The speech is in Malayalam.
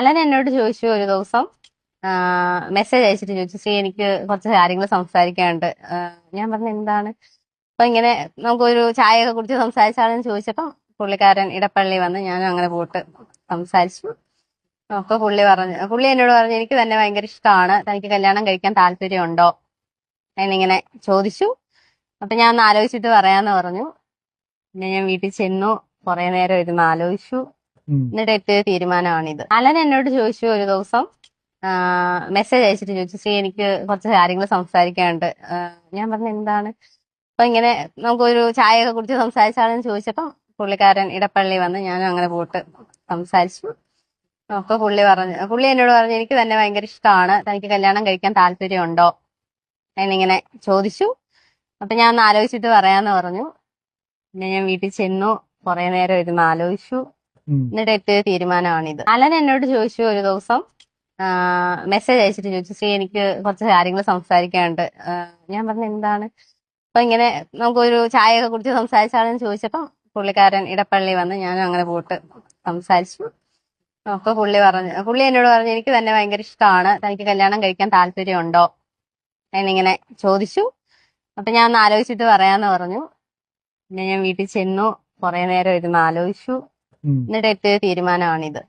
അലൻ എന്നോട് ചോദിച്ചു ഒരു ദിവസം. മെസ്സേജ് അയച്ചിട്ട് ചോദിച്ചു, ശ്രീ എനിക്ക് കുറച്ച് കാര്യങ്ങൾ സംസാരിക്കാനുണ്ട്. ഞാൻ പറഞ്ഞു എന്താണ്. അപ്പൊ ഇങ്ങനെ നമുക്കൊരു ചായയൊക്കെ കുടിച്ച് സംസാരിച്ചാണെന്ന് ചോദിച്ചപ്പോ പുള്ളിക്കാരൻ ഇടപ്പള്ളി വന്ന് ഞാനും അങ്ങനെ പോയിട്ട് സംസാരിച്ചു. അപ്പൊ പുള്ളി എന്നോട് പറഞ്ഞു എനിക്ക് തന്നെ ഭയങ്കര ഇഷ്ടമാണ്, തനിക്ക് കല്യാണം കഴിക്കാൻ താല്പര്യമുണ്ടോ എന്നിങ്ങനെ ചോദിച്ചു. അപ്പൊ ഞാൻ ഒന്ന് ആലോചിച്ചിട്ട് പറയാന്ന് പറഞ്ഞു. പിന്നെ ഞാൻ വീട്ടിൽ ചെന്നു, കുറെ നേരം ഇരുന്ന് ആലോചിച്ചു. എന്നിട്ട് എത്തിയ തീരുമാനമാണിത്. അലൻ എന്നോട് ചോദിച്ചു ഒരു ദിവസം. മെസ്സേജ് അയച്ചിട്ട് ചോദിച്ചു, ശ്രീ എനിക്ക് കുറച്ച് കാര്യങ്ങൾ സംസാരിക്കാനുണ്ട്. ഞാൻ പറഞ്ഞു എന്താണ്. അപ്പൊ ഇങ്ങനെ നമുക്കൊരു ചായയൊക്കെ കുടിച്ച് സംസാരിച്ചാണെന്ന് ചോദിച്ചപ്പോ പുള്ളിക്കാരൻ ഇടപ്പള്ളി വന്ന് ഞാനും അങ്ങനെ പോയിട്ട് സംസാരിച്ചു. അപ്പൊ പുള്ളി എന്നോട് പറഞ്ഞു എനിക്ക് തന്നെ ഭയങ്കര ഇഷ്ടമാണ്, തനിക്ക് കല്യാണം കഴിക്കാൻ താല്പര്യമുണ്ടോ എന്നിങ്ങനെ ചോദിച്ചു. അപ്പൊ ഞാൻ ഒന്ന് ആലോചിച്ചിട്ട് പറയാന്ന് പറഞ്ഞു. പിന്നെ ഞാൻ വീട്ടിൽ ചെന്നു, കുറെ നേരം ഇരുന്ന് ആലോചിച്ചു. എന്നിട്ട് എത്തിയ തീരുമാനമാണിത്. അലൻ എന്നോട് ചോദിച്ചു ഒരു ദിവസം. മെസ്സേജ് അയച്ചിട്ട് ചോദിച്ചു, ശ്രീ എനിക്ക് കുറച്ച് കാര്യങ്ങൾ സംസാരിക്കാനുണ്ട്. ഞാൻ പറഞ്ഞു എന്താണ്. അപ്പൊ ഇങ്ങനെ നമുക്കൊരു ചായയൊക്കെ കുടിച്ച് സംസാരിച്ചാണെന്ന് ചോദിച്ചപ്പോ പുള്ളിക്കാരൻ ഇടപ്പള്ളി വന്ന് ഞാനും അങ്ങനെ പോയിട്ട് സംസാരിച്ചു. അപ്പൊ പുള്ളി എന്നോട് പറഞ്ഞു എനിക്ക് തന്നെ ഭയങ്കര ഇഷ്ടമാണ്, തനിക്ക് കല്യാണം കഴിക്കാൻ താല്പര്യമുണ്ടോ എന്നിങ്ങനെ ചോദിച്ചു. അപ്പൊ ഞാൻ ഒന്ന് ആലോചിച്ചിട്ട് പറയാന്ന് പറഞ്ഞു. പിന്നെ ഞാൻ വീട്ടിൽ ചെന്നു, കുറെ നേരം ഇരുന്ന് ആലോചിച്ചു. എന്നിട്ട് എത്തിയ തീരുമാനമാണിത്.